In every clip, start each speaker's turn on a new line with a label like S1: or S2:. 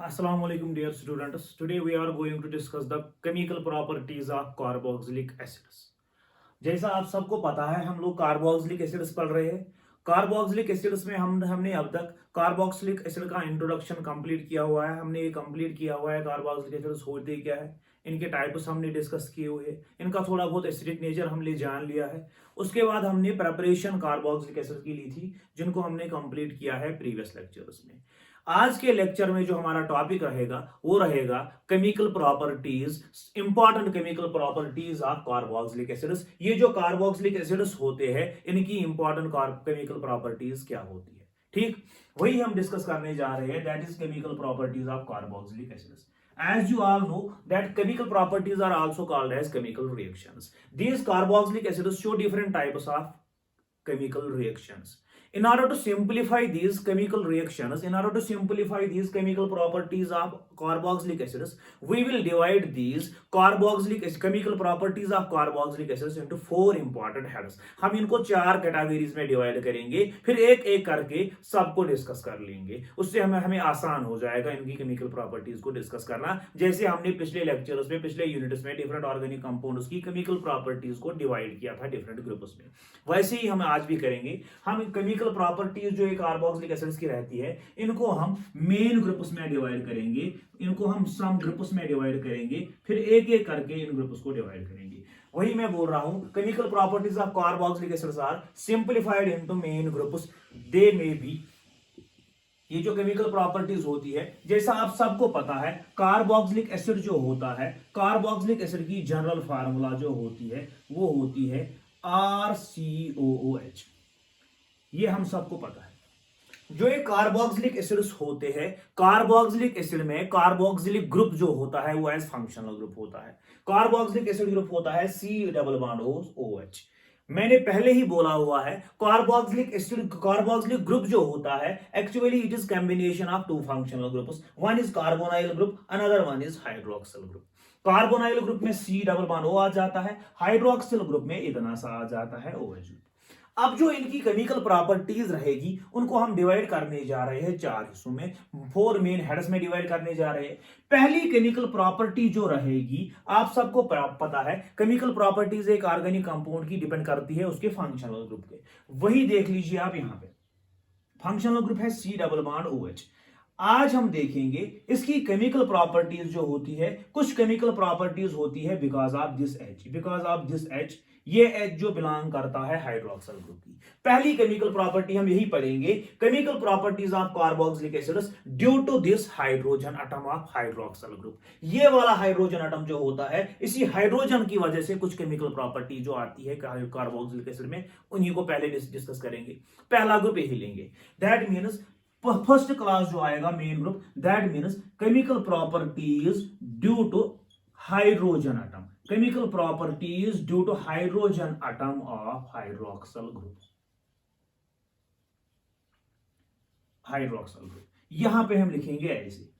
S1: Assalamu alaikum dear students. Today we are going to discuss the chemical properties of carboxylic acids. जैसा आप सबको पता है हम लोग कार्बोक्सिलिक एसिड्स पढ़ रहे हैं। कार्बोक्सिलिक एसिड्स में हमने अब तक कार्बोक्सिलिक एसिड का इंट्रोडक्शन कंप्लीट किया हुआ है। हमने ये कंप्लीट किया हुआ है कार्बोक्सिलिक एसिड्स होते क्या है, इनके टाइप्स हमने डिस्कस किए हुए हैं, इनका थोड़ा बहुत एसिडिक नेचर हमने जान लिया है। उसके बाद हमने प्रेपरेशन कार्बोक्सिलिक एसिड की ली थी, जिनको हमने कंप्लीट किया है प्रीवियस लेक्चर्स में। आज के लेक्चर में जो हमारा टॉपिक रहेगा वो रहेगा chemical properties, important chemical properties of carboxylic acids. ये जो कार्बोक्सिलिक एसिड्स होते हैं इनकी इंपॉर्टेंट केमिकल प्रॉपर्टीज क्या होती है, ठीक वही हम डिस्कस करने जा रहे हैं। That is chemical properties of carboxylic acids. As you all know that chemical properties are also called as chemical reactions. These carboxylic acids show different types of chemical reactions. In order to simplify these chemical properties of carboxylic acids, we will divide these chemical properties of carboxylic acids into four important heads. हम इनको चार categories में divide करेंगे, फिर एक एक करके सबको डिस्कस कर लेंगे। उससे हमें आसान हो जाएगा इनकी केमिकल प्रॉपर्टीज को डिस्कस करना। जैसे हमने पिछले लेक्चर्स में, पिछले यूनिट्स में डिफरेंट ऑर्गेनिक कंपाउंड्स की केमिकल प्रॉपर्टीज को डिवाइड किया था डिफरेंट ग्रुप्स में, वैसे ही हम आज भी करेंगे। हम केमिकल प्रॉपर्टीज जो एक कार्बोक्सिलिक एसिड्स की रहती है इनको हम मेन ग्रुप्स में डिवाइड करेंगे, इनको हम सब ग्रुप्स में डिवाइड करेंगे, फिर एक एक करके इन ग्रुप्स को डिवाइड करेंगे। वही मैं बोल रहा हूं, chemical properties of carboxylic acids are simplified into main groups. दे में भी ये जो केमिकल प्रॉपर्टीज होती है, जैसा आप सबको पता है कार्बोक्सिलिक एसिड जो होता है, कार्बोक्सिलिक एसिड की जनरल फार्मूला जो होती है वो होती है RCOOH। ये हम सबको पता है। जो ये कार्बोक्सिलिक एसिड्स होते हैं, कार्बोक्सिलिक एसिड में कार्बोक्सिलिक ग्रुप जो होता है वो एज फंक्शनल ग्रुप होता है। कार्बोक्सिलिक एसिड ग्रुप होता है C डबल बॉन्ड OH। मैंने पहले ही बोला हुआ है कार्बोक्सिलिक एसिड, कार्बोक्सिलिक ग्रुप जो होता है actually it is combination of two functional groups. One is carbonyl group, another one is hydroxyl group. Carbonyl group में C डबल बॉन्ड O आ जाता है, हाइड्रोक्सिल ग्रुप में इतना सा आ जाता है OH। अब जो इनकी केमिकल प्रॉपर्टीज रहेगी उनको हम डिवाइड करने जा रहे हैं चार हिस्सों में, फोर मेन हेड्स में डिवाइड करने जा रहे हैं। पहली केमिकल प्रॉपर्टी जो रहेगी, आप सबको पता है केमिकल प्रॉपर्टीज एक ऑर्गेनिक कंपाउंड की डिपेंड करती है उसके फंक्शनल ग्रुप के। वही देख लीजिए आप यहां पे, फंक्शनल ग्रुप है C डबल बॉन्ड OH। आज हम देखेंगे इसकी केमिकल प्रॉपर्टीज जो होती है, कुछ केमिकल प्रॉपर्टीज होती है बिकॉज ऑफ दिस H, ये H जो बिलोंग करता है हाइड्रोक्सिल ग्रुप की। पहली केमिकल प्रॉपर्टी हम यही पढ़ेंगे, chemical properties of carboxylic acids due to this hydrogen atom of hydroxyl group. ये वाला हाइड्रोजन एटम जो होता है, इसी हाइड्रोजन की वजह से कुछ केमिकल प्रॉपर्टी जो आती है कार्बोक्सिलिक एसिड में, उन्हीं को पहले डिस्कस करेंगे। पहला ग्रुप यही लेंगे, दैट मीन्स फर्स्ट क्लास जो आएगा main group, that means chemical properties due to hydrogen atom, chemical properties due to hydrogen atom of hydroxyl group. यहां पे हम लिखेंगे ऐसे,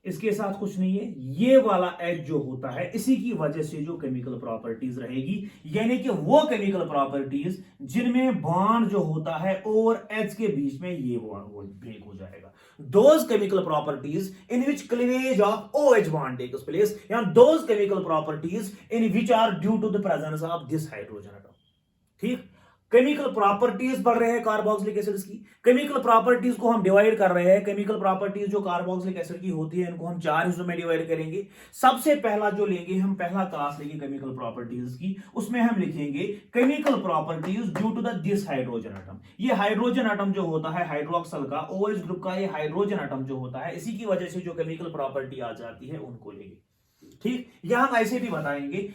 S1: इसके साथ कुछ नहीं है। ये वाला H जो होता है इसी की वजह से जो केमिकल प्रॉपर्टीज रहेगी, यानी कि वो केमिकल प्रॉपर्टीज जिनमें बॉन्ड जो होता है और H के बीच में ये बॉन्ड ब्रेक हो जाएगा। Those chemical properties in which cleavage of OH bond takes place, and those chemical properties in which are due to the presence of this hydrogen atom। ठीक, केमिकल प्रॉपर्टीज पढ़ रहे हैं carboxylic acids की। Chemical properties को हम divide कर रहे हैं। केमिकल प्रॉपर्टीज जो कार्बोक्सिलिक एसिड की होती है इनको हम चार हिस्सों में डिवाइड करेंगे। सबसे पहला जो लेंगे, हम पहला क्लास लेंगे केमिकल प्रॉपर्टीज की, उसमें हम लिखेंगे chemical properties due to this hydrogen atom. ये हाइड्रोजन एटम जो होता है हाइड्रोक्सिल का, OH ग्रुप का ये हाइड्रोजन एटम जो होता है, इसी की वजह से जो केमिकल प्रॉपर्टी आ जाती है उनको लेंगे। ठीक, यहां हम ऐसे भी बताएंगे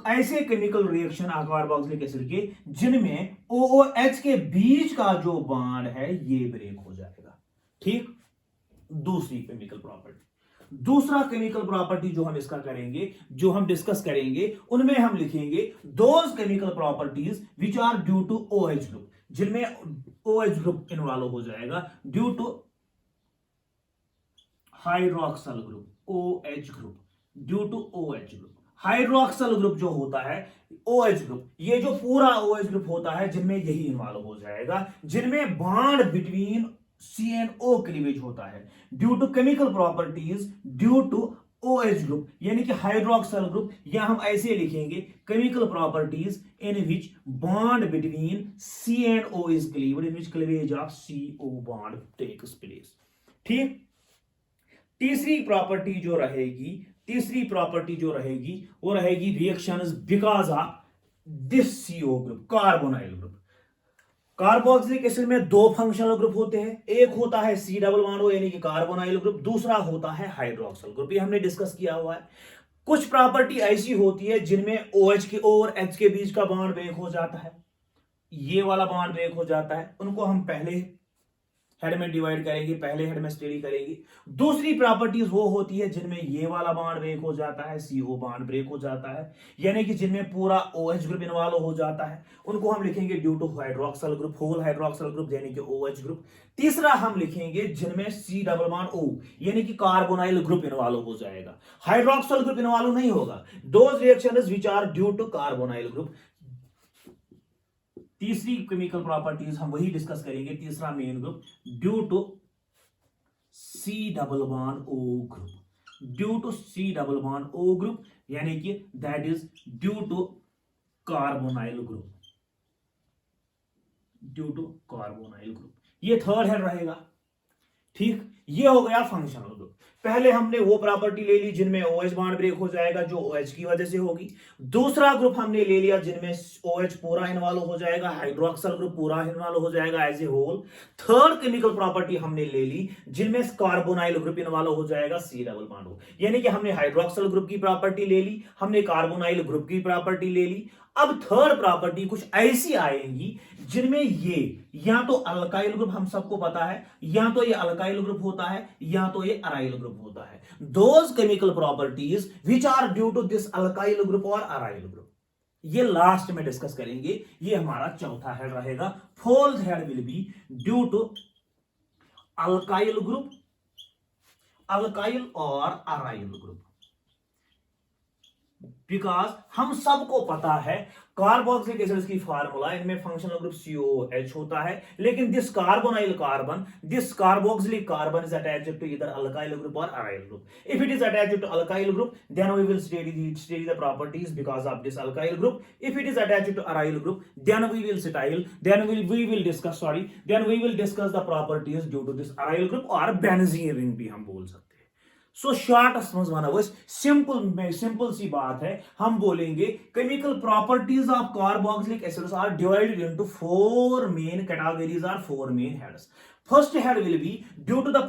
S1: ऐसे केमिकल रिएक्शन कार्बोक्सिलिक एसिड के जिनमें OOH के बीच का जो बॉन्ड है ये ब्रेक हो जाएगा। ठीक, दूसरा केमिकल प्रॉपर्टी जो हम इसका करेंगे, जो हम डिस्कस करेंगे, उनमें हम लिखेंगे those chemical properties which are due to OH group, जिनमें OH ग्रुप इन्वॉल्व हो जाएगा, due to hydroxyl group, OH group, due to OH group. Hydroxyl group जो होता है, OH ग्रुप, ये जो पूरा OH ग्रुप होता है जिनमें यही इन्वॉल्व हो जाएगा, जिनमें बॉन्ड बिटवीन CNO क्लीवेज होता है, due to chemical properties, due to OH group यानी कि हाइड्रोक्सल ग्रुप, या हम ऐसे लिखेंगे chemical properties in which bond between C and O is cleaved, in which cleavage of CO bond takes place. ठीक, तीसरी प्रॉपर्टी जो रहेगी वो रहेगी reactions because of this CO group, carbonyl group. Carboxylic acid में दो फंक्शनल ग्रुप होते हैं, एक होता है C डबल बॉन्ड O यानी कि कार्बोनाइल ग्रुप, दूसरा होता है हाइड्रोक्सल ग्रुप। ये हमने डिस्कस किया हुआ है। कुछ प्रॉपर्टी ऐसी होती है जिनमें OH के और H के बीच का बॉन्ड ब्रेक हो जाता है, ये वाला बॉन्ड ब्रेक हो जाता है, उनको हम पहले हेड में डिवाइड करेंगे, पहले हेड में स्टडी करेंगे। दूसरी प्रॉपर्टीज वो होती है जिनमें ये वाला बॉन्ड ब्रेक हो जाता है, CO बॉन्ड ब्रेक हो जाता है, यानी कि जिनमें पूरा OH ग्रुप इन्वॉल्व हो जाता है, उनको हम लिखेंगे due to hydroxyl group, whole hydroxyl group यानी कि OH ग्रुप। तीसरा हम लिखेंगे जिनमें C डबल बॉन्ड O यानी कि कार्बोनाइल ग्रुप इन्वॉल्व हो जाएगा, हाइड्रोक्सल ग्रुप इन्वॉल्व नहीं होगा। Those reactions which are due to carbonyl group. तीसरी केमिकल प्रॉपर्टीज हम वही डिस्कस करेंगे, तीसरा main group due to C double bond O group, due to C double bond O group यानी कि that is due to carbonyl group, due to carbonyl group. ये third head रहेगा। ठीक, ये हो गया फंक्शनल ग्रुप। पहले हमने वो प्रॉपर्टी ले ली जिनमें OH बॉन्ड ब्रेक हो जाएगा जो OH की वजह से होगी। दूसरा ग्रुप हमने ले लिया जिनमें OH पूरा इन्वॉल्व हो जाएगा, हाइड्रोक्सल ग्रुप पूरा इन्वॉल्व हो जाएगा as a whole. Third chemical property हमने ले ली जिनमें कार्बोनाइल ग्रुप इन्वॉल्व हो जाएगा, C डबल बॉन्ड O, यानी कि हमने हाइड्रोक्सल ग्रुप की प्रॉपर्टी ले ली, हमने कार्बोनाइल ग्रुप की प्रॉपर्टी ले ली। अब थर्ड प्रॉपर्टी कुछ ऐसी आएंगी जिनमें ये या तो अल्काइल ग्रुप, हम सबको पता है, या तो ये अल्काइल ग्रुप होता है या तो ये अराइल ग्रुप होता है। Those chemical properties which are due to this alkyl group और अराइल ग्रुप, ये लास्ट में डिस्कस करेंगे। ये हमारा चौथा हेड रहेगा। Fourth head will be due to alkyl group, alkyl और अराइल ग्रुप। बिकॉज हम सबको पता है कार्बोक्सिलिक एसिड की फार्मूला, इनमें फंक्शनल ग्रुप COH होता है, लेकिन this carbonyl carbon, this carboxylic carbon is attached to either alkyl group और aryl group. If it is attached to alkyl group then we will study the properties because of this alkyl group. If it is attached to aryl group then we will discuss the properties due to this aryl group और benzene ring भी हम बोल सकते हैं। So short simple सी बात है, हम बोलेंगे chemical properties of carboxylic acids are divided into four main categories और four main heads. First head will be due to the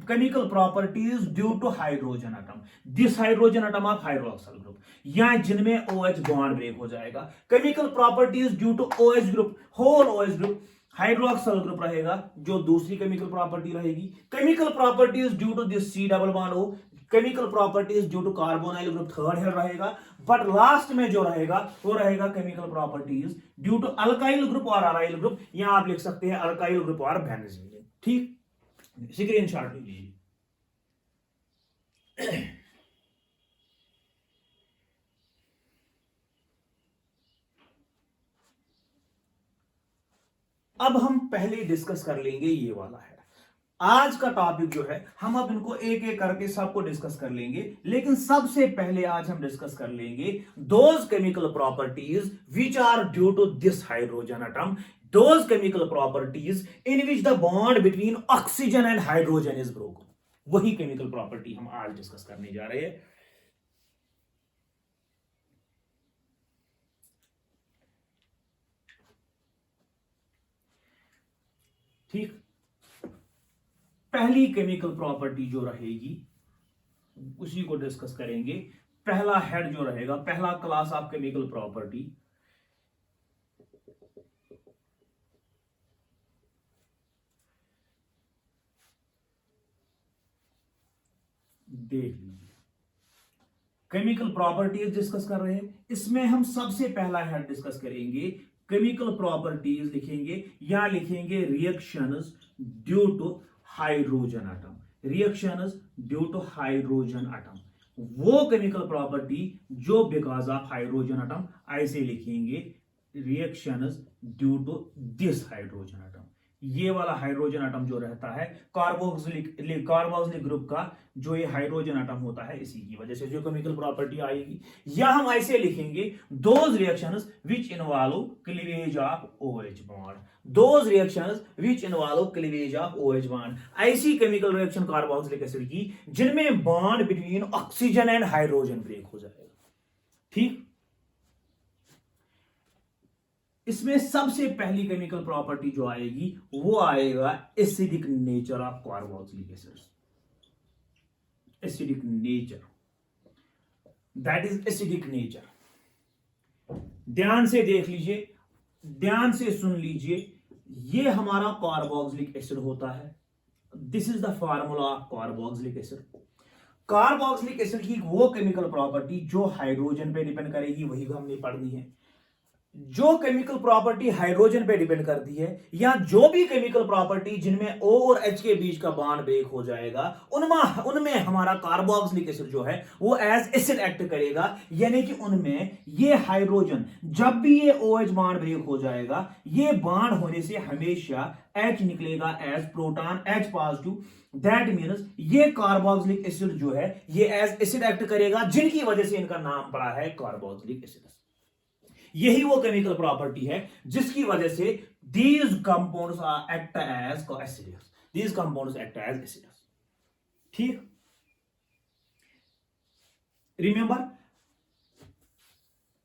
S1: chemical properties due to hydrogen atom, this hydrogen atom of hydroxyl group, या जिनमें OH bond break हो जाएगा। Chemical properties due to OH group, whole OH group, hydroxyl group रहेगा जो दूसरी chemical property रहेगी। Chemical properties due to this C double bond O, chemical properties due to carbonyl group third head रहेगा। But last में जो रहेगा वो रहेगा chemical properties due to alkyl group और अराइल ग्रुप, यहां आप लिख सकते हैं अल्काइल ग्रुप और बेंजीन। ठीक, स्क्रीनशॉट लीजिए। अब हम पहले डिस्कस कर लेंगे ये वाला है आज का टॉपिक जो है, हम अब इनको एक एक करके सबको डिस्कस कर लेंगे, लेकिन सबसे पहले आज हम डिस्कस कर लेंगे those chemical properties which are due to this hydrogen atom, those chemical properties in which the bond between oxygen and hydrogen is broken. वही केमिकल प्रॉपर्टी हम आज डिस्कस करने जा रहे हैं। ठीक, पहली केमिकल प्रॉपर्टी जो रहेगी उसी को डिस्कस करेंगे। पहला हेड जो रहेगा, पहला क्लास ऑफ केमिकल प्रॉपर्टी, देख लीजिए, केमिकल प्रॉपर्टीज डिस्कस कर रहे हैं। इसमें हम सबसे पहला हेड डिस्कस करेंगे, केमिकल प्रॉपर्टीज लिखेंगे, या लिखेंगे reactions due to hydrogen atom, reactions due to hydrogen atom, वो केमिकल प्रॉपर्टी जो बिकॉज ऑफ हाइड्रोजन एटम, ऐसे लिखेंगे reactions due to this hydrogen atom, ये वाला हाइड्रोजन एटम जो रहता है कार्बोक्सिलिक ग्रुप का जो ये हाइड्रोजन एटम होता है, इसी की वजह से जो केमिकल प्रॉपर्टी आएगी, या हम ऐसे लिखेंगे those reactions which involve cleavage of OH bond, those reactions which involve cleavage of OH bond, ऐसी केमिकल रिएक्शन कार्बोक्सिलिक एसिड की जिनमें bond between oxygen and hydrogen break हो जाएगा। ठीक, इसमें सबसे पहली केमिकल प्रॉपर्टी जो आएगी वो आएगा acidic nature of carboxylic acids, acidic nature, that is acidic nature. ध्यान से देख लीजिए, ध्यान से सुन लीजिए, ये हमारा कार्बोक्सिलिक एसिड होता है, this is the formula of carboxylic acid. Carboxylic acid की वो केमिकल प्रॉपर्टी जो हाइड्रोजन पे डिपेंड करेगी वही हमने पढ़नी है। जो केमिकल प्रॉपर्टी हाइड्रोजन पे डिपेंड करती है, या जो भी केमिकल प्रॉपर्टी जिनमें O और H के बीच का बॉन्ड ब्रेक हो जाएगा, उनमें हमारा कार्बोक्सिलिक एसिड जो है वो एज एसिड एक्ट करेगा, यानी कि उनमें ये हाइड्रोजन जब भी ये OH बॉन्ड ब्रेक हो जाएगा, ये बॉन्ड होने से हमेशा H निकलेगा as proton, H positive. That means ये कार्बोक्सिलिक एसिड जो है ये एज एसिड एक्ट करेगा, जिनकी वजह से इनका नाम पड़ा है कार्बोक्सिलिक एसिड। यही वो केमिकल प्रॉपर्टी है जिसकी वजह से these compounds are act as acids, these compounds act as acids। ठीक, रिमेंबर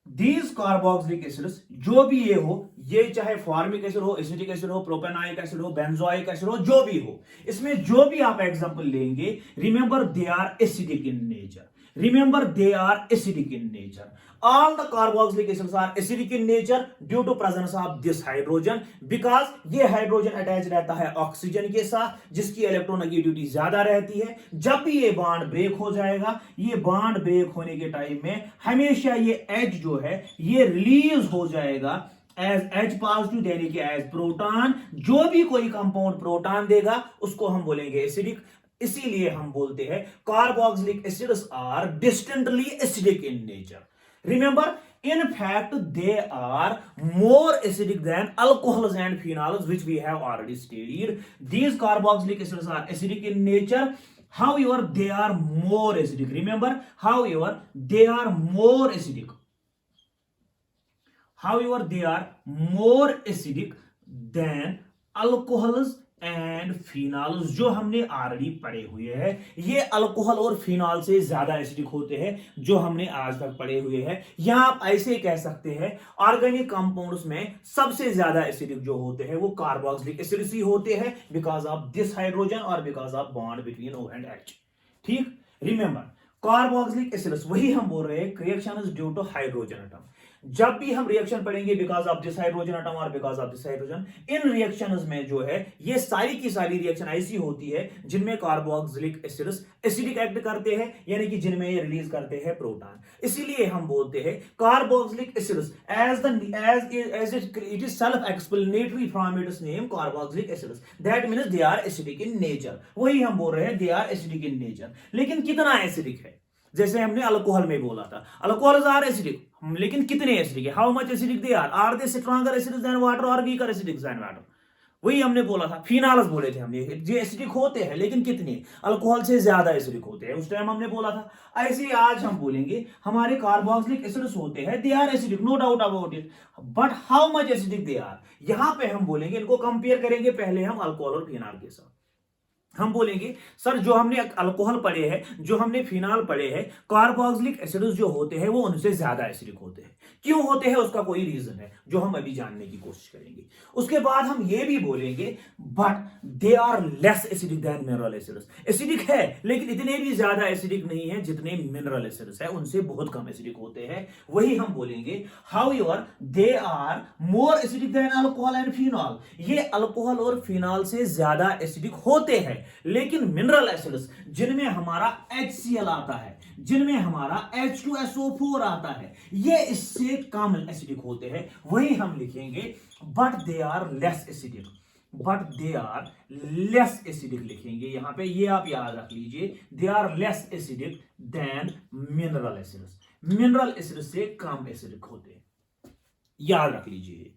S1: these कार्बोक्सिलिक एसिड्स जो भी ये हो, ये चाहे फॉर्मिक एसिड हो, एसिटिक एसिड हो, प्रोपेनोइक एसिड हो, बेंजोइक एसिड हो, जो भी हो, इसमें जो भी आप एग्जांपल लेंगे, remember they are acidic in nature, remember they are acidic in nature, all the carboxylic acids are acidic in nature due to presence of this hydrogen, because ये हाइड्रोजन अटैच रहता है ऑक्सीजन के साथ जिसकी electronegativity ज्यादा रहती है। जब भी ये बॉन्ड ब्रेक हो जाएगा, ये बॉन्ड ब्रेक होने के टाइम में हमेशा ये H जो है ये रिलीज हो जाएगा एज H पॉजिटिव, यानी कि एज प्रोटॉन। जो भी कोई कंपाउंड प्रोटॉन देगा उसको हम बोलेंगे एसिडिक, इसीलिए हम बोलते हैं carboxylic acids are distinctly acidic in nature. Remember, in fact they are more acidic than alcohols and phenols, which we have already studied. These carboxylic acids are acidic in nature, however they are more acidic. Remember, however they are more acidic, however they are more acidic than alcohols and phenol, जो हमने already पढ़े हुए हैं। ये alcohol और phenol से ज्यादा acidic होते हैं जो हमने आज तक पढ़े हुए हैं। यहां आप ऐसे कह सकते हैं ऑर्गेनिक कंपाउंड्स में सबसे ज्यादा एसिडिक जो होते हैं वो कार्बोक्सिलिक एसिड्स ही होते हैं, बिकॉज ऑफ दिस हाइड्रोजन और because of bond between O and H। ठीक, रिमेंबर कार्बोक्सिलिक एसिड्स वही हम बोल रहे हैं reaction is due to hydrogen atom. जब भी हम रिएक्शन पढ़ेंगे because of this hydrogen atom और बिकॉज ऑफ दिस हाइड्रोजन, इन रिएक्शंस में जो है ये सारी की सारी रिएक्शन ऐसी होती है जिनमें कार्बोक्सिलिक एसिड्स एसिडिक एक्ट करते हैं, यानी कि जिनमें ये रिलीज करते हैं प्रोटॉन। इसीलिए हम बोलते हैं carboxylic acids as it is self explanatory from its name carboxylic acids, that means they are acidic in nature. वही हम बोल रहे हैं they are acidic in nature. लेकिन कितना एसिडिक है, जैसे हमने अल्कोहल में बोला था, अल्कोहल्स आर एसिडिक, लेकिन कितने एसिडिक है, how much acidic they are they stronger acidic than water और वीकर एसिडिक देन वाटर। वही हमने बोला था, फिनॉल्स बोले थे हमने, जो एसिडिक होते हैं लेकिन कितने, अल्कोहल से ज्यादा एसिडिक होते हैं, उस टाइम हमने बोला था। ऐसे ही आज हम बोलेंगे हमारे कार्बोक्सिलिक एसिड्स होते हैं, they are acidic, no doubt about it, but how much acidic they are, यहां पे हम बोलेंगे, इनको कंपेयर करेंगे पहले हम अल्कोहल और फिनॉल के साथ। हम बोलेंगे सर जो हमने अल्कोहल पढ़े हैं, जो हमने फिनॉल पढ़े हैं, कार्बोक्सिलिक एसिड्स जो होते हैं वो उनसे ज्यादा एसिडिक होते हैं। क्यों होते हैं उसका कोई रीजन है जो हम अभी जानने की कोशिश करेंगे। उसके बाद हम ये भी बोलेंगे but they are less acidic than mineral acids, acidic है लेकिन इतने भी ज्यादा एसिडिक नहीं है जितने मिनरल एसिड्स है, उनसे बहुत कम एसिडिक होते हैं। वही हम बोलेंगे however they are more acidic than alcohol and phenol, ये अल्कोहल और फिनॉल से ज्यादा एसिडिक होते हैं, लेकिन मिनरल एसिड्स जिनमें हमारा HCl आता है, जिनमें हमारा H2SO4 आता है, ये इससे कम एसिडिक होते हैं। वही हम लिखेंगे but they are less acidic, but they are less acidic लिखेंगे यहां पे, ये आप याद रख लीजिए, they are less acidic than mineral acids, mineral acid से कम एसिडिक होते हैं, याद रख लीजिए।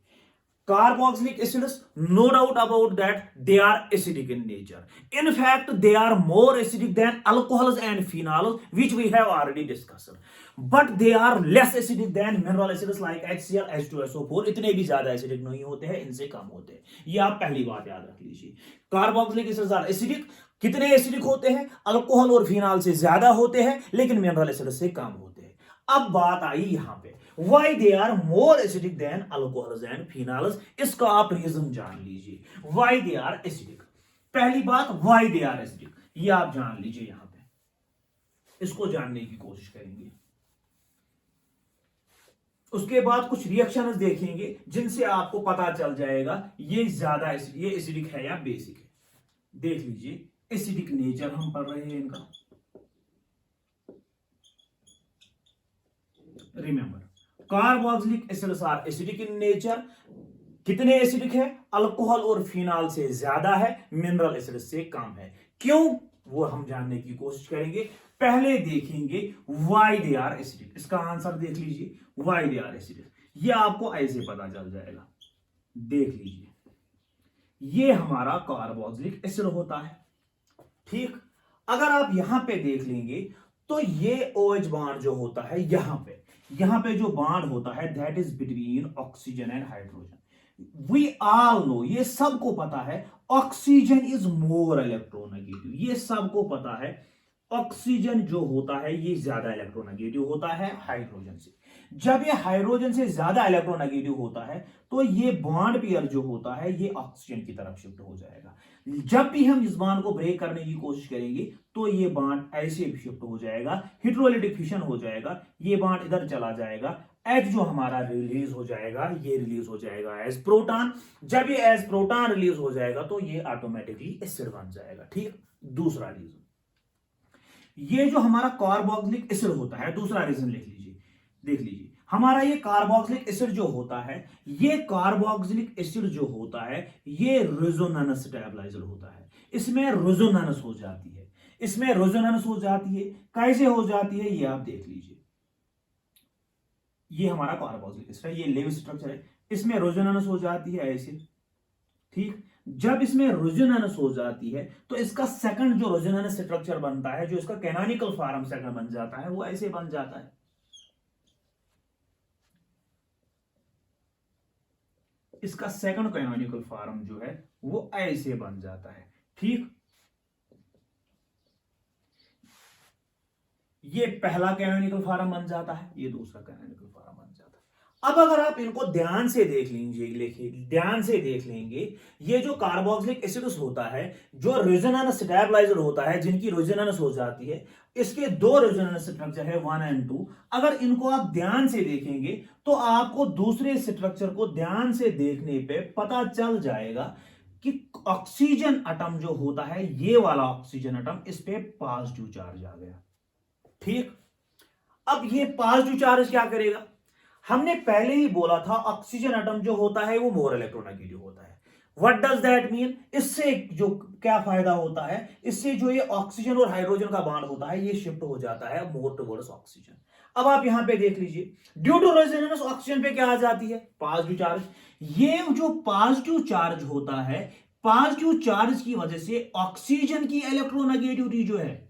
S1: Carboxylic acids, no doubt about that, they are acidic in nature. In fact, they are more acidic than alcohols and phenols, which we have already discussed. But they are less acidic than mineral acids like HCl, H2SO4. इतने भी ज्यादा acidic नहीं होते हैं, इनसे कम होते हैं. ये आप पहली बात याद रख लीजिए. Carboxylic acids are acidic. कितने एसिडिक होते हैं? अल्कोहल और फिनॉल से ज्यादा होते हैं, लेकिन मिनरल एसिड से कम होते हैं. अब बात आई यहां पे, why they are more acidic than alcohols and phenols. इसका आप रीजन जान लीजिए. why they are acidic. पहली बात, why they are acidic, ये आप जान लीजिए. यहां पे इसको जानने की कोशिश करेंगे. उसके बाद कुछ रिएक्शंस देखेंगे जिनसे आपको पता चल जाएगा ये ज्यादा ये एसिडिक है या बेसिक है. देख लीजिए, एसिडिक नेचर हम पढ़ रहे हैं इनका. Remember, carboxylic acids are acidic in nature. कितने एसिडिक है? अल्कोहल और फिनॉल से ज्यादा है, मिनरल एसिड से कम है. क्यों? वो हम जानने की कोशिश करेंगे. पहले देखेंगे व्हाई दे आर एसिडिक. इसका आंसर देख लीजिए, व्हाई दे आर एसिडिक. ये आपको ऐसे पता चल जाएगा. देख लीजिए, ये हमारा कार्बोक्सिलिक एसिड होता है. ठीक, अगर आप यहां पे देख लेंगे तो ये OH बॉन्ड जो होता है यहां पे जो बॉन्ड होता है, that is between oxygen and hydrogen. We all know, ये सबको पता है, ऑक्सीजन इज मोर इलेक्ट्रोनेगेटिव. ये सबको पता है, ऑक्सीजन जो होता है ये ज्यादा इलेक्ट्रोनेगेटिव होता है हाइड्रोजन से. जब ये हाइड्रोजन से ज्यादा इलेक्ट्रोनेगेटिव होता है तो ये बॉन्ड पेयर जो होता है ये ऑक्सीजन की तरफ शिफ्ट हो जाएगा. जब भी हम इस बॉन्ड को ब्रेक करने की कोशिश करेंगे तो ये बॉन्ड ऐसे भी शिफ्ट हो जाएगा, हेटेरोलिटिक फिशन हो जाएगा. ये बॉन्ड इधर चला जाएगा. H जो हमारा रिलीज हो जाएगा, ये रिलीज हो जाएगा एज प्रोटॉन. जब ये एज प्रोटॉन रिलीज हो जाएगा तो ये ऑटोमेटिकली एसिड बन जाएगा. ठीक, दूसरा रीजन, ये जो हमारा कार्बोक्सिलिक एसिड होता है, दूसरा रीजन लिख लीजिए. देख लीजिए, हमारा ये कार्बोक्सिलिक एसिड जो होता है, ये कार्बोक्सिलिक एसिड जो होता है ये रेजोनेंस स्टेबलाइजर होता है. इसमें रेजोनेंस हो जाती है. इसमें रेजोनेंस हो जाती है. कैसे हो जाती है ये आप देख लीजिए. ये हमारा कार्बोक्सिलिक एसिड है, ये लेव स्ट्रक्चर है. इसमें रेजोनेंस हो जाती है ऐसे. ठीक, जब इसमें रेजोनेंस हो जाती है तो इसका सेकंड जो रेजोनेंस स्ट्रक्चर बनता है, जो इसका कैनोनिकल फॉर्म सेकंड बन जाता है, वो ऐसे बन जाता है. इसका सेकंड कैनोनिकल फॉर्म जो है वो ऐसे बन जाता है. ठीक, ये पहला कैनोनिकल फॉर्म बन जाता है, ये दूसरा कैनोनिकल फॉर्म बन जाता है. अब अगर आप इनको ध्यान से देख लीजिए, ध्यान से देख लेंगे, ये जो कार्बोक्सिलिक एसिड्स होता है, जो रेजोनेंस स्टेबलाइजर होता है, जिनकी रेजोनेंस हो जाती है, इसके दो रेजोनेंस स्ट्रक्चर है 1 और 2. अगर इनको आप ध्यान से देखेंगे तो आपको दूसरे स्ट्रक्चर को ध्यान से देखने पे पता चल जाएगा कि ऑक्सीजन एटम जो होता है, ये वाला ऑक्सीजन एटम, इस पे पॉजिटिव चार्ज आ गया. ठीक, अब ये पॉजिटिव चार्ज क्या करेगा? हमने पहले ही बोला था ऑक्सीजन एटम जो होता है वो मोर इलेक्ट्रोनेगेटिव होता है. What does that mean? इससे जो क्या फायदा होता है, इससे जो ये ऑक्सीजन और हाइड्रोजन का बॉन्ड होता है ये शिफ्ट हो जाता है मोर टुवर्ड्स ऑक्सीजन. अब आप यहां पे देख लीजिए, ड्यू टू रेजोनेंस ऑक्सीजन पे क्या आ जाती है? Positive charge. ये जो पॉजिटिव चार्ज होता है, पॉजिटिव चार्ज की वजह से ऑक्सीजन की इलेक्ट्रोनेगेटिविटी जो है,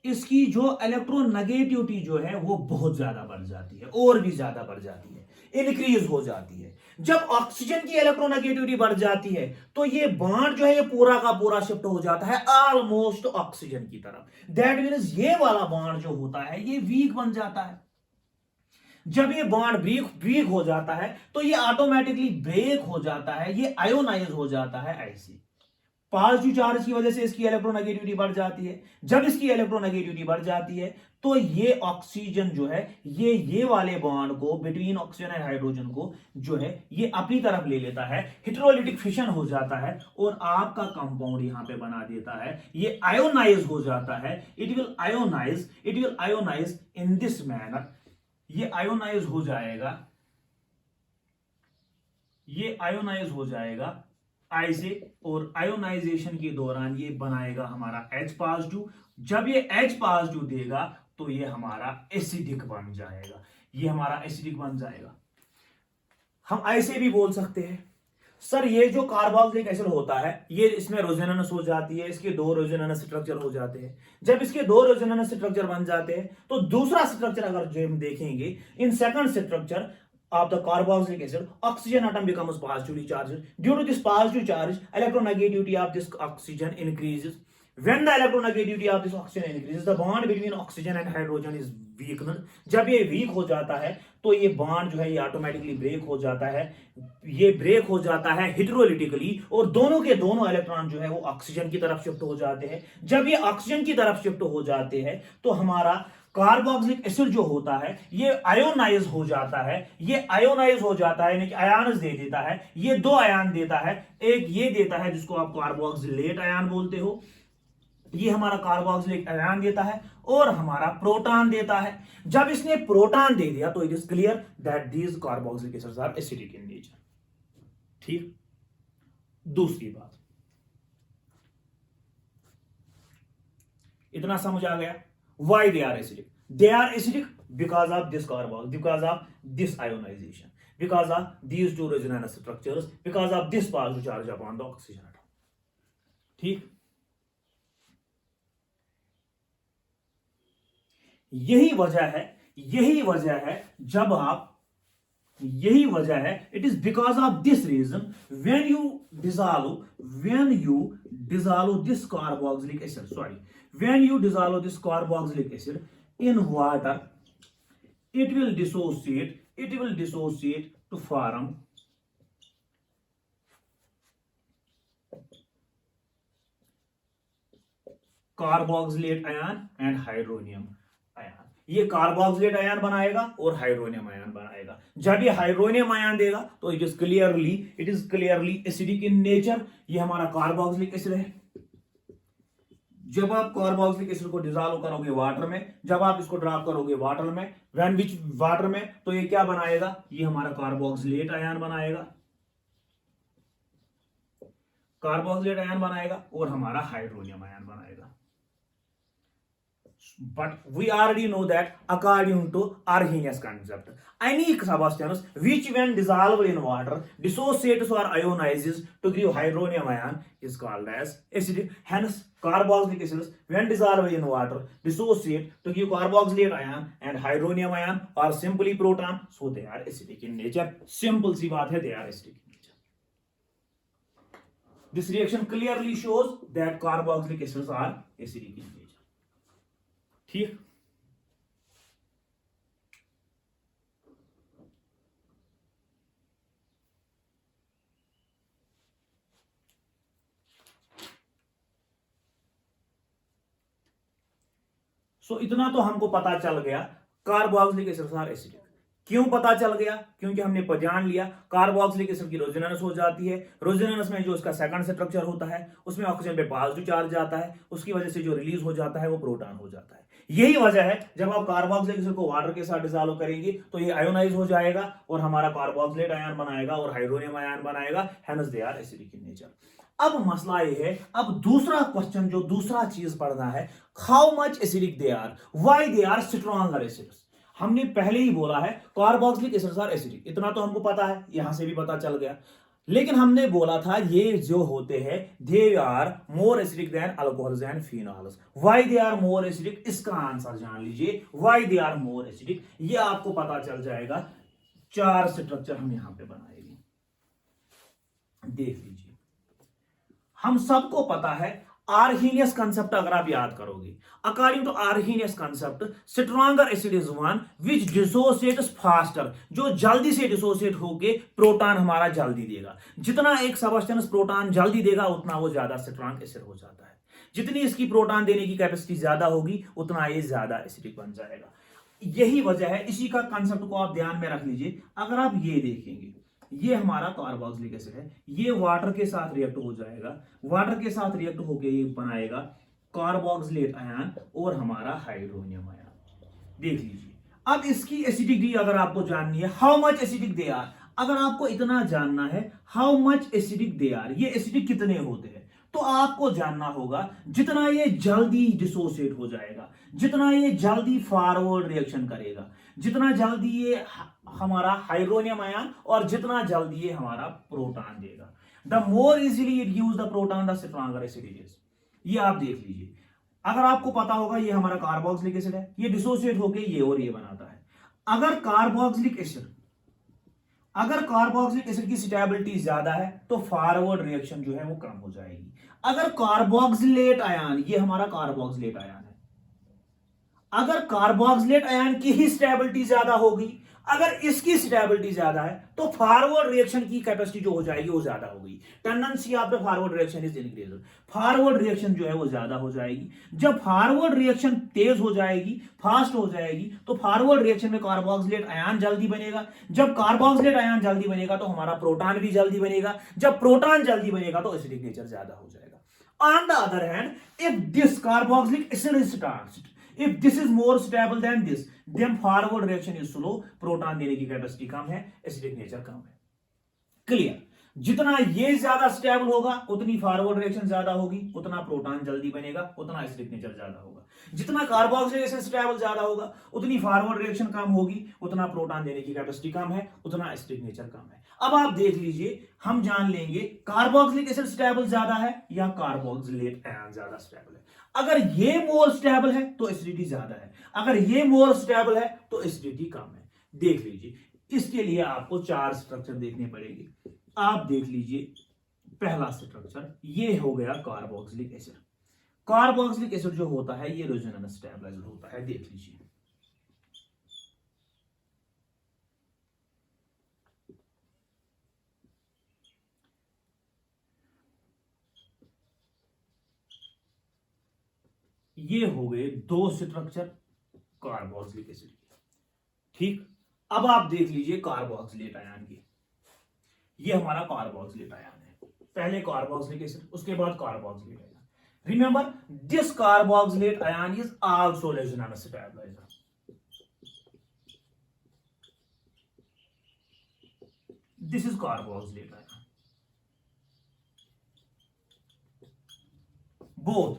S1: इसकी जो इलेक्ट्रोनेगेटिविटी जो है वो बहुत ज्यादा बढ़ जाती है, और भी ज्यादा बढ़ जाती है, इंक्रीज हो जाती है. जब ऑक्सीजन की इलेक्ट्रोनेगेटिविटी बढ़ जाती है तो ये बॉन्ड जो है ये पूरा का पूरा शिफ्ट हो जाता है ऑलमोस्ट ऑक्सीजन की तरफ. दैट मींस ये वाला बॉन्ड जो होता है ये वीक बन जाता है. जब ये बॉन्ड वीक हो जाता है तो ये ऑटोमेटिकली ब्रेक हो जाता है, ये आयोनाइज हो जाता है ऐसे. पॉजिटिव चार्ज की वजह से इसकी इलेक्ट्रोनेगेटिविटी बढ़ जाती है. जब इसकी इलेक्ट्रोनेगेटिविटी बढ़ जाती है तो ये ऑक्सीजन जो है ये वाले बॉन्ड को बिटवीन ऑक्सीजन एंड हाइड्रोजन को जो है ये अपनी तरफ ले लेता है, हेटेरोलिटिक फिशन हो जाता है और आपका कंपाउंड यहां पे बना देता है. ये आयोनाइज हो जाता है. It will ionize in this manner. ये आयोनाइज हो जाएगा, ये आयोनाइज हो जाएगा ऐसे, और आयोनाइजेशन के दौरान ये बनाएगा हमारा H पॉजिटिव. जब ये H पॉजिटिव देगा तो ये हमारा एसिडिक बन जाएगा. ये हमारा एसिडिक बन जाएगा. हम ऐसे भी बोल सकते हैं सर ये जो कार्बोक्सिलिक एसिड होता है ये इसमें रेजोनेंस हो जाती है, इसके दो रेजोनेंस स्ट्रक्चर हो जाते हैं। जब इसके दो रेजोनेंस स्ट्रक्चर बन जाते हैं तो दूसरा स्ट्रक्चर अगर जो हम देखेंगे in second structure of the carboxylic acid, oxygen atom becomes positively charged. Due to this positive charge, electronegativity of this oxygen increases. When the electronegativity of this oxygen increases, the bond between oxygen and hydrogen is weakened. जब ये week हो जाता है तो ये bond जो है ये ऑटोमेटिकली ब्रेक हो जाता है, ये ब्रेक हो जाता है हिड्रोलिटिकली, और दोनों के दोनों इलेक्ट्रॉन जो है वो ऑक्सीजन की तरफ शिफ्ट हो जाते हैं। जब ये ऑक्सीजन की तरफ शिफ्ट हो जाते हैं तो हमारा कार्बोक्सिलिक एसिड जो होता है ये आयोनाइज हो जाता है, ये आयोनाइज हो जाता है यानी कि आयन्स दे देता है। ये दो आयन देता है, एक ये देता है जिसको आप कार्बोक्सिलेट आयन बोलते हो, ये हमारा कार्बोक्सिलिक आयन देता है, और हमारा प्रोटॉन देता है। जब इसने प्रोटॉन दे दिया तो it is clear that these carboxylic acids are acidic in nature. ठीक, दूसरी बात, इतना समझ आ गया why they are acidic? They are acidic because of this because of this ionization, because of these two resonance structures, because of this positive charge upon the oxygen atom. ठीक, यही वजह है जब आप, यही वजह है, it is because of this reason when you dissolve this carboxylic acid, when you dissolve this carboxylic acid in water, it will dissociate to form carboxylate ion and hydronium ion. ये कार्बोक्सिलेट आयन बनाएगा और hydronium ion बनाएगा। जब ये hydronium ion देगा तो it is clearly acidic in nature. ये हमारा कार्बोक्सिलिक एसिड है। जब आप कार्बोक्सिलिक एसिड को डिसॉल्व करोगे वाटर में, जब आप इसको ड्रॉप करोगे वाटर में, व्हेन विच वाटर में, तो ये क्या बनाएगा, ये हमारा कार्बोक्सिलेट आयन बनाएगा, कार्बोक्सिलेट आयन बनाएगा और हमारा हाइड्रोनियम आयन बनाएगा। But we already know that according to Arrhenius concept, any substance which when dissolved in water dissociates or ionizes to give hydronium ion is called as acidic. Hence, carboxylic acids when dissolved in water dissociate to give carboxylate ion and hydronium ion or simply proton, so they are acidic in nature. Simple सी बात है, they are acidic in nature. This reaction clearly shows that carboxylic acids are acidic in nature. ठीक, सो इतना तो हमको पता चल गया carboxylic acids are acidic. क्यों पता चल गया? क्योंकि हमने जान लिया कार्बोक्सिलिक एसिड की रेजोनेंस हो जाती है। रेजोनेंस में जो इसका सेकंड स्ट्रक्चर होता है उसमें ऑक्सीजन पे पॉजिटिव चार्ज आता है, उसकी वजह से जो रिलीज हो जाता है वो प्रोटॉन हो जाता है। यही वजह है जब आप कार्बोक्सिलिक एसिड को वाटर के साथ डिसॉल्व करेंगे तो ये आयोनाइज हो जाएगा और हमारा कार्बोक्सिलेट आयन बनाएगा और हाइड्रोनियम आयन बनाएगा। Hence they are acidic in nature. अब मसला ये है, अब दूसरा क्वेश्चन जो दूसरा चीज पढ़ना है, how much acidic they are, why they are stronger acids. हमने पहले ही बोला है कार्बोक्सिलिक एसिड्स आर एसिडिक, इतना तो हमको पता है, यहां से भी पता चल गया। लेकिन हमने बोला था ये जो होते हैं they are more acidic than alcohols and phenols. Why they are more acidic, इसका आंसर जान लीजिए। Why they are more acidic ये आपको पता चल जाएगा। चार स्ट्रक्चर हम यहां पे बनाएंगे, देख लीजिए। हम सबको पता है आर्हीनियस कंसेप्ट अगर आप याद करोगे, according to Arrhenius concept stronger acid is one which dissociates faster, जो जल्दी से डिसोसिएट होके प्रोटॉन हमारा जल्दी देगा। जितना एक सब्सटेंस प्रोटॉन जल्दी देगा उतना वो ज्यादा स्ट्रॉन्ग एसिड हो जाता है। जितनी इसकी प्रोटॉन देने की कैपेसिटी ज्यादा होगी उतना ये ज्यादा एसिडिक बन जाएगा। यही वजह है, इसी का कंसेप्ट को आप ध्यान में रख लीजिए। अगर आप ये देखेंगे, ये हमारा कार्बोक्सिलिक एसिड है, ये वाटर के साथ रिएक्ट हो जाएगा, वाटर के साथ रिएक्ट होकर ये बनाएगा कार्बोक्सिलेट आयन और हमारा हाइड्रोनियम आयन। देख लीजिए। अब इसकी एसिडिटी अगर आपको जाननी है, how much acidic they are, अगर आपको इतना जानना है how much acidic they are, ये एसिडिक कितने होते हैं, तो आपको जानना होगा जितना ये जल्दी डिसोसिएट हो जाएगा, जितना ये जल्दी फॉरवर्ड रिएक्शन करेगा, जितना जल्दी ये हमारा हाइड्रोनियम आयन और जितना जल्दी ये हमारा प्रोटॉन देगा, the more easily it gives the proton the stronger acid it is. ये आप देख लीजिए, अगर आपको पता होगा ये हमारा कार्बोक्सिलिक एसिड है, ये डिसोसिएट होकर ये और ये बनाता है। अगर कार्बोक्सिलिक एसिड की स्टेबिलिटी ज्यादा है तो फॉरवर्ड रिएक्शन जो है वो कम हो जाएगी। अगर कार्बोक्सिलेट आयन, ये हमारा कार्बोक्सिलेट आयन है, अगर कार्बोक्सिलेट आयन की ही स्टेबिलिटी ज्यादा होगी, अगर इसकी स्टेबिलिटी ज्यादा है तो फॉरवर्ड रिएक्शन की कैपेसिटी जो हो जाएगी वो ज्यादा होगी। Tendency of the forward reaction is increase, forward reaction जो है वो ज्यादा हो जाएगी। जब फॉरवर्ड रिएक्शन तेज हो जाएगी, फास्ट हो जाएगी, तो फॉरवर्ड रिएक्शन में कार्बोक्सिलेट आयन जल्दी बनेगा। जब कार्बोक्सिलेट आयन जल्दी बनेगा तो हमारा प्रोटॉन भी जल्दी बनेगा। जब प्रोटॉन जल्दी बनेगा तो एसिडिक नेचर ज्यादा हो जाएगा। On the other hand, if this carboxylic acid is starched, if this is more stable than this, then forward reaction is slow, proton देने की कैपेसिटी कम है, एसिडिक नेचर कम है। क्लियर? जितना ये ज्यादा स्टेबल होगा उतनी फॉरवर्ड रिएक्शन ज्यादा होगी, उतना प्रोटॉन जल्दी बनेगा, उतना एसिडिक नेचर ज्यादा होगा। जितना कार्बोक्सिलिक एसिड स्टेबल ज्यादा होगा उतनी फॉरवर्ड रिएक्शन कम होगी, उतना प्रोटॉन देने की कैपेसिटी कम है, उतना एसिडिक नेचर कम है। अब आप देख लीजिए, हम जान लेंगे कार्बोक्सिलिक एसिड स्टेबल ज्यादा है या कार्बोक्सिलेट आयन ज्यादा स्टेबल है। अगर ये मोर स्टेबल है तो एसिडिटी ज्यादा है, अगर ये मोर स्टेबल है तो एसिडिटी कम है। देख लीजिए, इसके लिए आपको 4 स्ट्रक्चर देखने पड़ेंगे। आप देख लीजिए, पहला स्ट्रक्चर ये हो गया कार्बोक्सिलिक एसिड। कार्बोक्सिलिक एसिड जो होता है ये रेजोनेंस स्टेबलाइजर होता है। देख लीजिए, ये हो गए 2 स्ट्रक्चर कार्बोक्सिलिक एसिड के। ठीक, अब आप देख लीजिए कार्बोक्सिलेट आयन के। ये हमारा कार्बोक्सिलेट आयन है, पहले कार्बोक्सिलिक एसिड, उसके बाद carboxylate ion. Remember, this carboxylate ion is also resonance stabilizer. This is carboxylate ion. both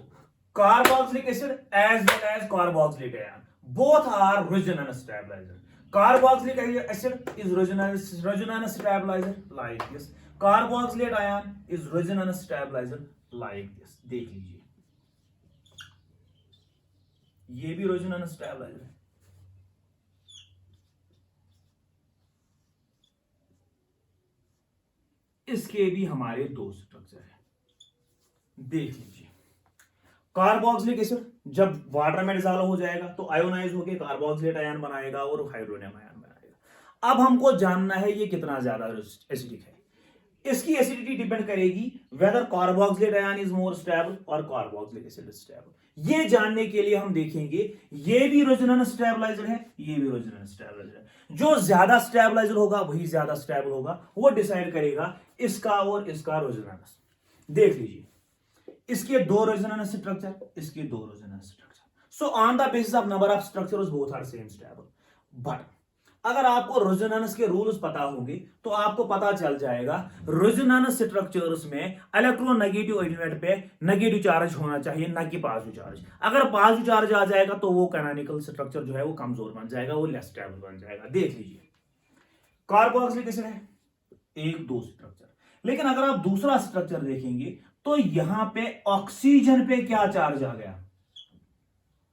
S1: carboxylic acid as well as carboxylate ion, both are resonance stabilizer. Carboxylic acid is resonance stabilizer like this, carboxylate ion is resonance stabilizer like this. देख लीजिए, ये भी resonance stabilizer है, इसके भी हमारे 2 structure है। देख लीजिए, कार्बोक्सिलिक एसिड जब वाटर में डिसॉल्व हो जाएगा तो आयोनाइज होकर कार्बोक्सिलेट आयन बनाएगा और हाइड्रोनियम आयन बनाएगा। अब हमको जानना है ये कितना ज्यादा एसिडिक है। इसकी एसिडिटी डिपेंड करेगी whether carboxylate ion is more stable और कार्बोक्सिलिक एसिड इज स्टेबल। ये जानने के लिए हम देखेंगे, ये भी रेजोनेंस स्टेबलाइजर है, ये भी रेजोनेंस स्टेबलाइजर है। जो ज्यादा स्टेबलाइजर होगा वही ज्यादा स्टेबल होगा, वो डिसाइड करेगा इसका और इसका रेजोनेंस। देख लीजिए, इसके 2 रेजोनेंस स्ट्रक्चर, इसके 2 resonance structure. So on the basis of number of structures both are same stable. But अगर आपको रेजोनेंस के रूल्स पता होंगे तो आपको पता चल जाएगा रेजोनेंस स्ट्रक्चर्स में इलेक्ट्रोनेगेटिव एलिमेंट पे नेगेटिव चार्ज होना चाहिए, ना कि पॉजिटिव चार्ज। अगर पॉजिटिव चार्ज आ जाएगा तो वो कैनोनिकल स्ट्रक्चर जो है वो कमजोर बन जाएगा, वो लेस स्टेबल बन जाएगा। देख लीजिए, कार्बोक्सिलिक एसिड है, 1-2 स्ट्रक्चर, लेकिन अगर आप दूसरा स्ट्रक्चर देखेंगे तो यहां पे ऑक्सीजन पे क्या चार्ज आ गया?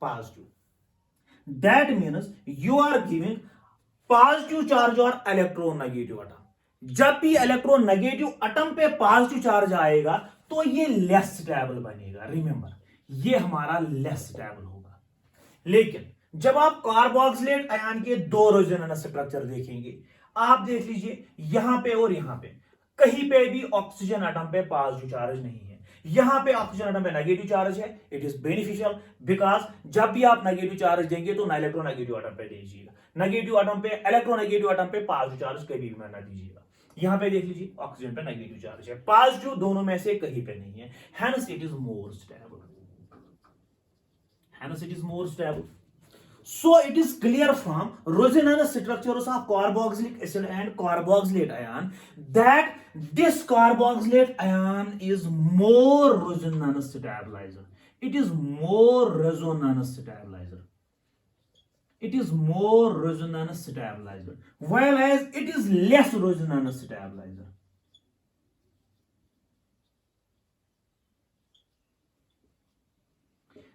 S1: Positive. That means you are giving positive charge और इलेक्ट्रोनेगेटिव एटम। जब भी इलेक्ट्रोनेगेटिव एटम पे पॉजिटिव चार्ज आएगा तो ये लेस स्टेबल बनेगा। रिमेंबर, ये हमारा लेस स्टेबल होगा। लेकिन जब आप कार्बोक्सिलेट आयन के 2 रेजोनेंस स्ट्रक्चर देखेंगे, आप देख लीजिए यहां पे और यहां पे कहीं पे भी ऑक्सीजन एटम पे पॉजिटिव चार्ज नहीं है, यहां पे ऑक्सीजन एटम पे नेगेटिव चार्ज है। इट इज बेनिफिशियल बिकॉज जब भी आप नेगेटिव चार्ज देंगे तो इलेक्ट्रोनेगेटिव एटम पे दीजिएगा, नेगेटिव एटम पे इलेक्ट्रोनेगेटिव एटम पे पॉजिटिव चार्ज कभी भी ना दीजिएगा। यहां पे देख लीजिए ऑक्सीजन पे नेगेटिव चार्ज है, पॉजिटिव दोनों में से कहीं पे नहीं है, hence it is more stable, hence it is more stable. So it is clear from resonance structures of carboxylic acid and carboxylate ion that this carboxylate ion is more resonance stabilizer. It is more resonance stabilizer. It is more resonance stabilizer, while as it is less resonance stabilizer.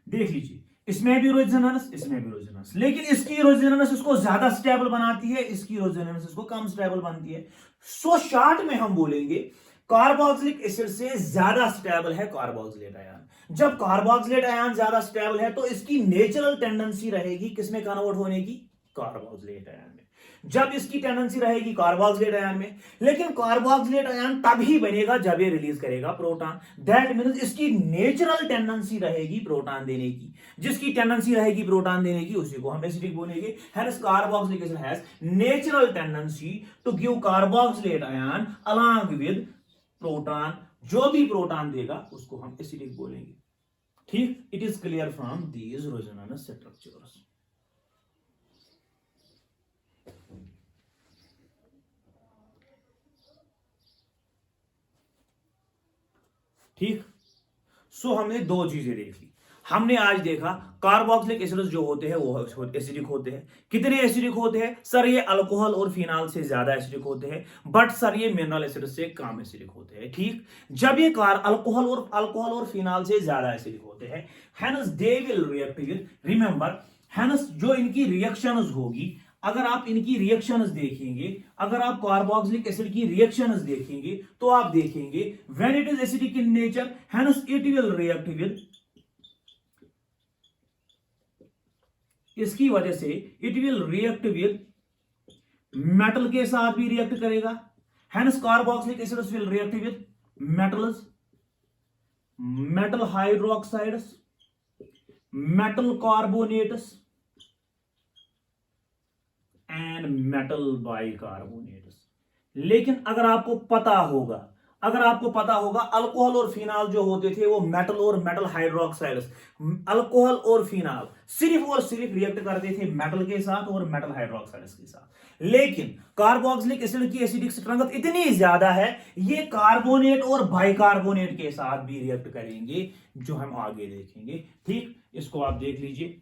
S1: देख लीजिए, इसमें भी resonance, इसमें भी resonance, लेकिन इसकी resonance इसको ज्यादा स्टेबल बनाती है, इसकी रेजोनेंस इसको कम स्टेबल बनती है. सो शॉर्ट में हम बोलेंगे कार्बोक्सिलिक एसिड से ज्यादा स्टेबल है कार्बोक्सिलेट आयन. जब कार्बोक्सिलेट आयन ज्यादा स्टेबल है तो इसकी नेचुरल टेंडेंसी रहेगी किसमें कन्वर्ट होने की, कार्बोक्सिलेट आयन में. जब इसकी टेंडेंसी रहेगी कार्बोक्सिलेट आयन में, लेकिन कार्बोक्सिलेट आयन तभी बनेगा जब ये रिलीज करेगा प्रोटॉन. दैट मींस इसकी नेचुरल टेंडेंसी रहेगी प्रोटॉन देने की. जिसकी टेंडेंसी रहेगी प्रोटॉन देने की उसी को हम एसिडिक बोलेंगे. Hence carboxylic acid has natural tendency to give carboxylate ion along with proton. जो भी प्रोटॉन देगा उसको हम एसिडिक बोलेंगे. ठीक, it is clear from these resonance structures. ठीक. सो हमने दो चीजें देख ली. हमने आज देखा कार्बोक्सिलिक एसिड्स जो होते हैं वो एसिडिक होते हैं. कितने एसिडिक होते हैं सर? ये अल्कोहल और फिनॉल से ज्यादा एसिडिक होते हैं, बट सर ये मिनरल एसिड से कम एसिडिक होते हैं. ठीक. जब ये अल्कोहल और फिनॉल से ज्यादा एसिडिक होते हैं, hence they will react with, remember, hence जो इनकी रिएक्शंस होगी, अगर आप इनकी रिएक्शंस देखेंगे, अगर आप कार्बोक्सिलिक एसिड की रिएक्शंस देखेंगे तो आप देखेंगे when it is acidic in nature, hence it will react with, इसकी वजह से it will react with metal के साथ भी रिएक्ट करेगा. Hence carboxylic acids will react with metals, metal hydroxides, metal carbonates and metal bicarbonates. लेकिन अगर आपको पता होगा अल्कोहल और फिनॉल जो होते थे वो मेटल और मेटल हाइड्रोक्साइड्स, अल्कोहल और फिनॉल सिर्फ और सिर्फ रिएक्ट करते थे मेटल के साथ और मेटल हाइड्रोक्साइड्स के साथ. लेकिन कार्बोक्सिलिक एसिड की एसिडिक स्ट्रेंथ इतनी ज्यादा है ये कार्बोनेट और बाइकार्बोनेट के साथ भी रिएक्ट करेंगे, जो हम आगे देखेंगे. ठीक, इसको आप देख लीजिए.